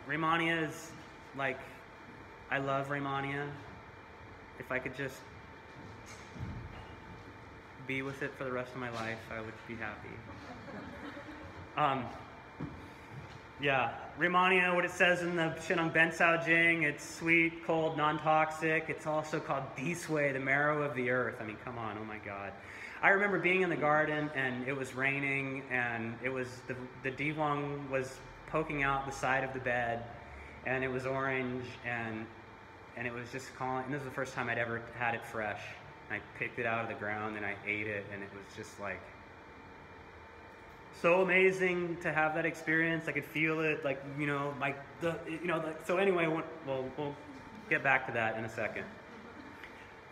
Rehmannia is like, I love Rehmannia. If I could just be with it for the rest of my life, I would be happy. Yeah, Rehmannia, what it says in the Sheng Jing, it's sweet, cold, non-toxic. It's also called Disui, the marrow of the earth. I mean, come on, oh my God. I remember being in the garden and it was raining and it was, the Huang was poking out the side of the bed and it was orange and it was just calling, and this was the first time I'd ever had it fresh. I picked it out of the ground and I ate it, and it was just like so amazing to have that experience. I could feel it, like, you know, like so anyway, we'll get back to that in a second.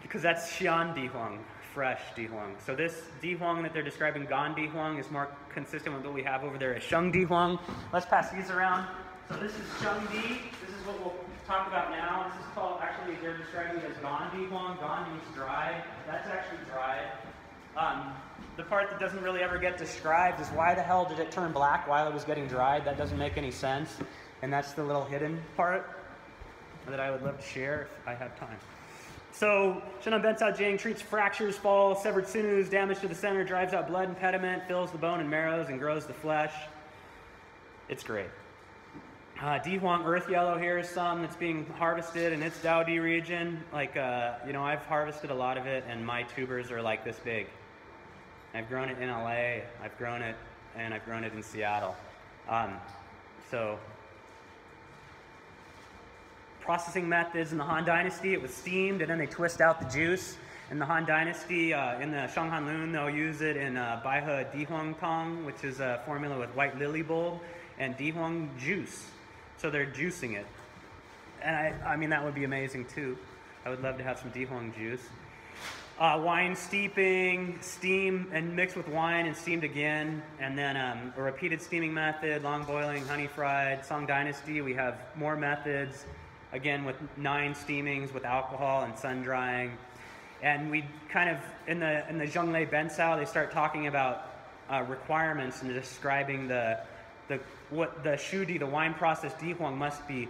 Because that's Xian Huang, fresh Huang. So this Huang that they're describing, Gan Huang, is more consistent with what we have over there as Sheng Huang. Let's pass these around. So this is Sheng Di. This is what we'll talk about now. This is called, actually, they're describing it as Gan Huang. Gan means dried. That's actually dried. The part that doesn't really ever get described is why the hell did it turn black while it was getting dried? That doesn't make any sense. And that's the little hidden part that I would love to share if I have time. So, Sheng Jing treats fractures, falls, severed sinews, damage to the center, drives out blood impediment, fills the bone and marrows, and grows the flesh. It's great. Huang Earth Yellow, here is some that's being harvested in its Daodi region. Like, you know, I've harvested a lot of it, and my tubers are like this big. I've grown it in LA, I've grown it, and I've grown it in Seattle. So, processing methods in the Han Dynasty, it was steamed, and then they twist out the juice. In the Han Dynasty, in the Shanghanlun, they'll use it in Baihe Dihuang Tong, which is a formula with white lily bulb, and Dihuang juice. So they're juicing it. And I mean, that would be amazing too. I would love to have some Dihuang juice. Wine steeping, steam and mixed with wine and steamed again. And then a repeated steaming method, long boiling, honey fried. Song Dynasty, we have more methods, again with 9 steamings with alcohol and sun drying. And we kind of, in the Zhonglei Bensao, they start talking about requirements and describing what the Shudi, the wine processed Dihuang, must be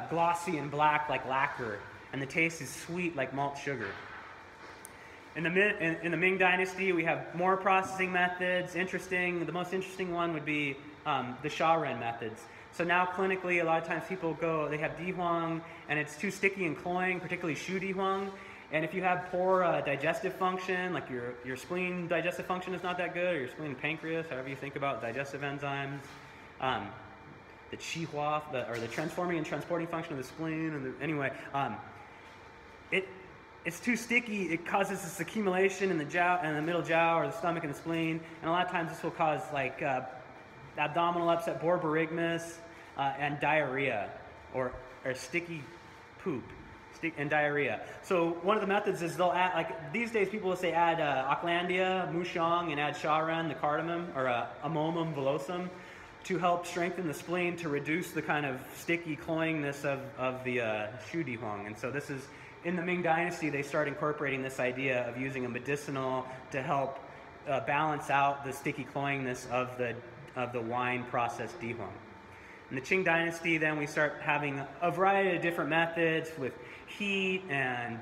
glossy and black like lacquer, and the taste is sweet like malt sugar. In the Ming Dynasty, we have more processing methods. The most interesting one would be the Shaoren methods. So now clinically, a lot of times people they have Dihuang, and it's too sticky and cloying, particularly Shu Dihuang. And if you have poor digestive function, like your spleen digestive function is not that good, or your spleen and pancreas, however you think about digestive enzymes, the qihua, or the transforming and transporting function of the spleen, and it's too sticky. It causes this accumulation in the jiao, in the middle jiao, or the stomach and the spleen, and a lot of times this will cause like abdominal upset, borborygmus, and diarrhea, or sticky poop. And diarrhea. So one of the methods is they'll add, like these days people will say add Aucklandia, Mushong, and add Shaoren, the cardamom, or Amomum villosum, to help strengthen the spleen to reduce the kind of sticky cloyingness of the Shu Dihuang. And so this is, in the Ming Dynasty, they start incorporating this idea of using a medicinal to help balance out the sticky cloyingness of the wine processed Dihuang. In the Qing Dynasty, then we start having a variety of different methods with heat and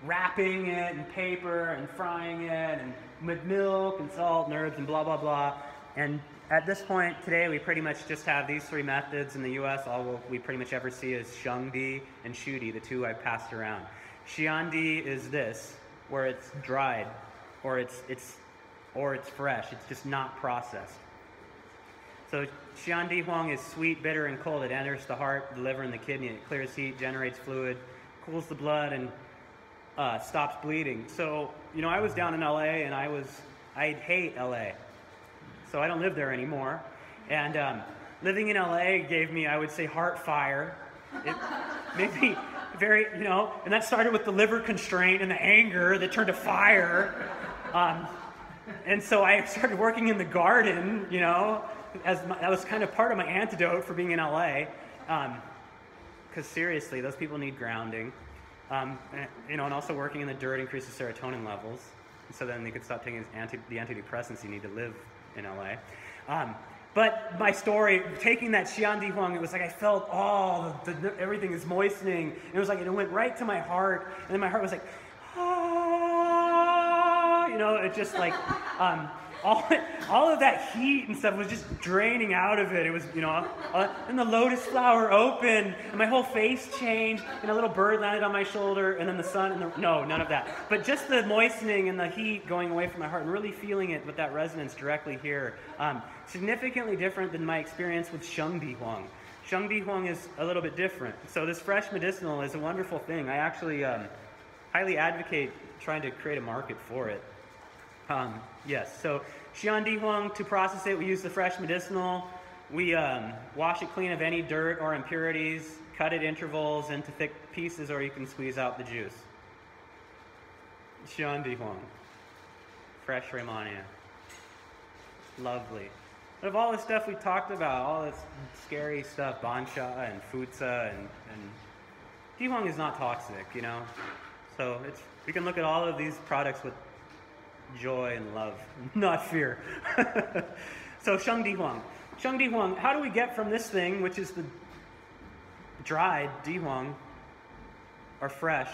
wrapping it in paper and frying it and with milk and salt and herbs and blah, blah, blah. And at this point today, we pretty much just have these 3 methods in the US. All we pretty much ever see is Shengdi and Shudi, the 2 I passed around. Xiandi is this, where it's dried or it's fresh. It's just not processed. So Xian Huang is sweet, bitter, and cold. It enters the heart, the liver, and the kidney. It clears heat, generates fluid, cools the blood, and stops bleeding. So, you know, I was down in LA, and I hate LA. So I don't live there anymore. And living in LA gave me, I would say, heart fire. It made me very, you know, and that started with the liver constraint and the anger that turned to fire. And so I started working in the garden, you know, that was kind of part of my antidote for being in LA, because seriously, those people need grounding, you know, and also working in the dirt increases serotonin levels, so then they could stop taking the antidepressants you need to live in LA. But my story, taking that Xian Di Huang, it was like I felt everything is moistening. And it was like, it went right to my heart. And then my heart was like, ah, you know, it just like, all of that heat and stuff was just draining out of it. It was, you know, and the lotus flower opened, and my whole face changed, and a little bird landed on my shoulder, and then the sun, no, none of that. But just the moistening and the heat going away from my heart, and really feeling it with that resonance directly here. Significantly different than my experience with Sheng Di Huang. Sheng Di Huang is a little bit different. So this fresh medicinal is a wonderful thing. I actually highly advocate trying to create a market for it. Yes, so Xian Di Huang, to process it, we use the fresh medicinal. We wash it clean of any dirt or impurities, cut it intervals into thick pieces, or you can squeeze out the juice. Xian Di Huang, fresh Rehmannia. Lovely. But of all the stuff we talked about, all this scary stuff, Bansha and Futsa, and Di Huang is not toxic, you know? So we can look at all of these products with joy and love, not fear. So Sheng Di Huang. Sheng Di Huang, how do we get from this thing, which is the dried Di Huang, or fresh,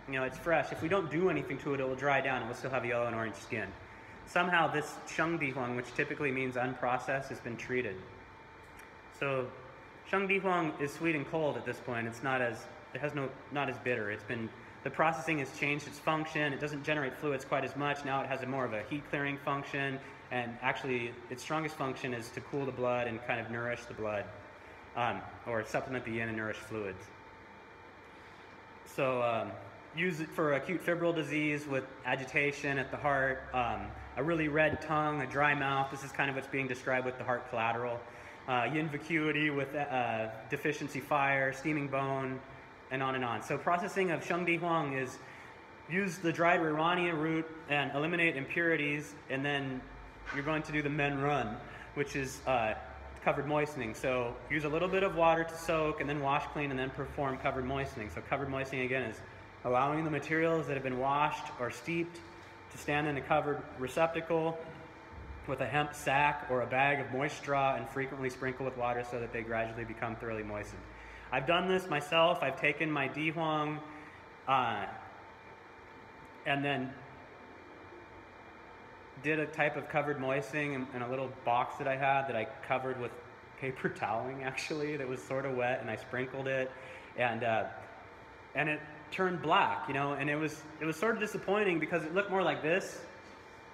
you know, it's fresh. If we don't do anything to it, it will dry down and we'll still have yellow and orange skin. Somehow this Sheng Di Huang, which typically means unprocessed, has been treated. So Sheng Di Huang is sweet and cold at this point. It's not as bitter. The processing has changed its function. It doesn't generate fluids quite as much. Now it has more of a heat clearing function, and actually its strongest function is to cool the blood and kind of nourish the blood, or supplement the yin and nourish fluids. So use it for acute febrile disease with agitation at the heart, a really red tongue, a dry mouth. This is kind of what's being described with the heart collateral. Yin vacuity with deficiency fire, steaming bone, and on and on. So processing of Sheng Di Huang is use the dried Rehmannia root and eliminate impurities, and then you're going to do the men run, which is covered moistening. So use a little bit of water to soak, and then wash clean, and then perform covered moistening. So covered moistening, again, is allowing the materials that have been washed or steeped to stand in a covered receptacle with a hemp sack or a bag of moist straw, and frequently sprinkle with water so that they gradually become thoroughly moistened. I've done this myself. I've taken my Di Huang and then did a type of covered moistening in a little box that I had that I covered with paper toweling, actually, that was sort of wet, and I sprinkled it, and it turned black, you know, and it was sort of disappointing because it looked more like this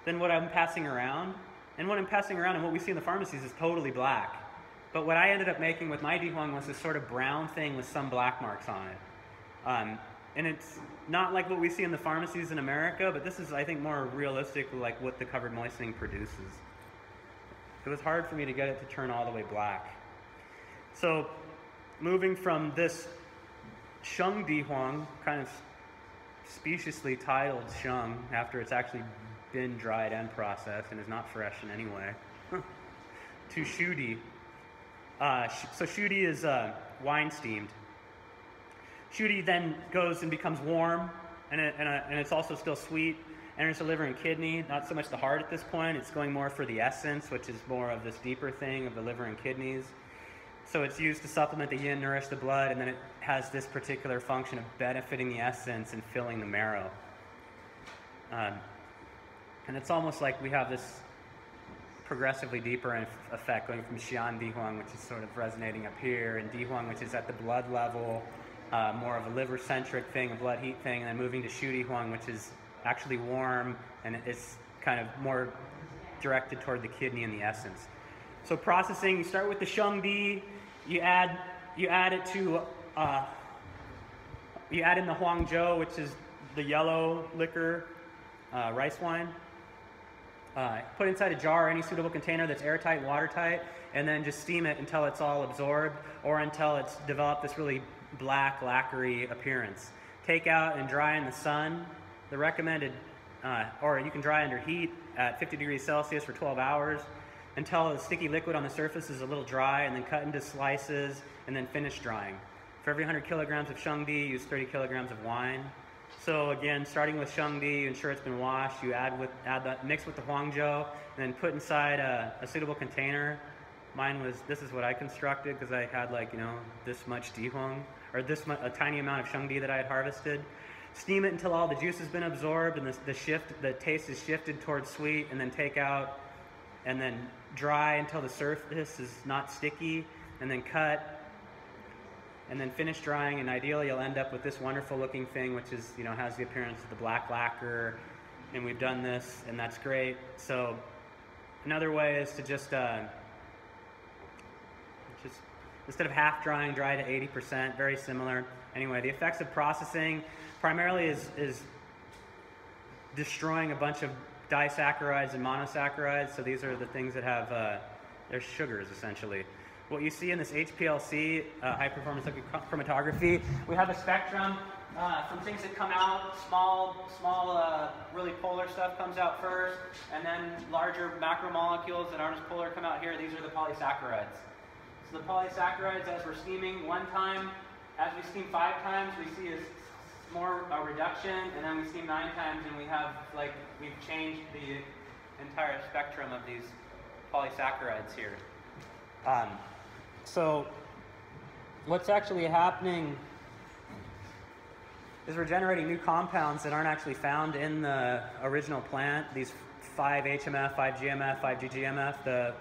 than what I'm passing around. And what I'm passing around and what we see in the pharmacies is totally black. But what I ended up making with my Di Huang was this sort of brown thing with some black marks on it. And it's not like what we see in the pharmacies in America, but this is, I think, more realistic, like what the covered moistening produces. It was hard for me to get it to turn all the way black. So moving from this Sheng Di Huang, kind of speciously titled Sheng, after it's actually been dried and processed and is not fresh in any way, to Shu Di. So Shu Di is wine steamed. Shu Di then goes and becomes warm, and it's also still sweet. Enters the liver and kidney, not so much the heart at this point. It's going more for the essence, which is more of this deeper thing of the liver and kidneys. So it's used to supplement the yin, nourish the blood, and then it has this particular function of benefiting the essence and filling the marrow. And it's almost like we have this progressively deeper effect going from Xian Di Huang, which is sort of resonating up here, and Di Huang, which is at the blood level, more of a liver-centric thing, a blood heat thing, and then moving to Shu Di Huang, which is actually warm, and it's kind of more directed toward the kidney and the essence. So processing, you start with the Sheng Di, you add it to, you add in the Huangzhou, which is the yellow liquor, rice wine. Put inside a jar or any suitable container that's airtight, watertight, and then just steam it until it's all absorbed or until it's developed this really black, lacquery appearance. Take out and dry in the sun. The recommended, or you can dry under heat at 50 degrees Celsius for 12 hours until the sticky liquid on the surface is a little dry, and then cut into slices and then finish drying. For every 100 kilograms of Sheng Di, use 30 kilograms of wine. So again, starting with Sheng Di, you ensure it's been washed. You mix with the Huangzhou, and then put inside a suitable container this is what I constructed because I had like, you know, this much Huang, or a tiny amount of Sheng that I had harvested. Steam it until all the juice has been absorbed and the taste is shifted towards sweet, and then take out, and then dry until the surface is not sticky, and then cut, and then finish drying, and ideally you'll end up with this wonderful looking thing, which is, you know, has the appearance of the black lacquer, and we've done this, and that's great. So another way is to just instead of half drying, dry to 80%, very similar. Anyway, the effects of processing primarily is destroying a bunch of disaccharides and monosaccharides. So these are the things that have, they're sugars essentially. What you see in this HPLC, high performance liquid chromatography, we have a spectrum from things that come out, small, really polar stuff comes out first, and then larger macromolecules that aren't as polar come out here. These are the polysaccharides. So the polysaccharides, as we're steaming one time, as we steam 5 times, we see a reduction, and then we steam 9 times, and we've changed the entire spectrum of these polysaccharides here. So what's actually happening is we're generating new compounds that aren't actually found in the original plant. These 5-HMF, 5-GMF, 5-GGMF, the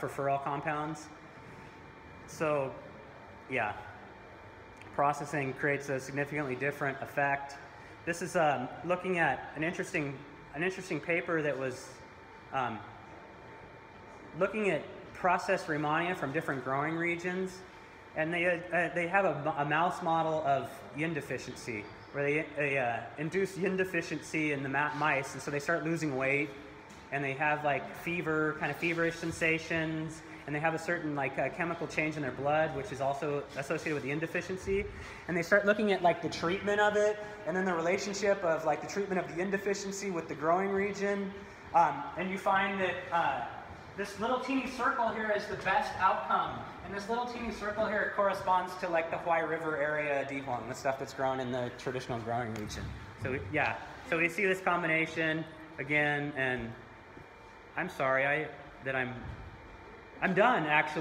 furfuryl compounds. So, yeah, processing creates a significantly different effect. This is looking at an interesting paper that was looking at processed Rehmannia from different growing regions, and they have a mouse model of yin deficiency, where they induce yin deficiency in the mice, and so they start losing weight, and they have like fever, kind of feverish sensations, and they have a certain chemical change in their blood, which is also associated with the yin deficiency. And they start looking at the treatment of it, and then the relationship of the treatment of the yin deficiency with the growing region, and you find that this little teeny circle here is the best outcome. And this little teeny circle here corresponds to the Huang River area Huang, the stuff that's grown in the traditional growing region. So yeah, so we see this combination again, and I'm sorry I'm done actually.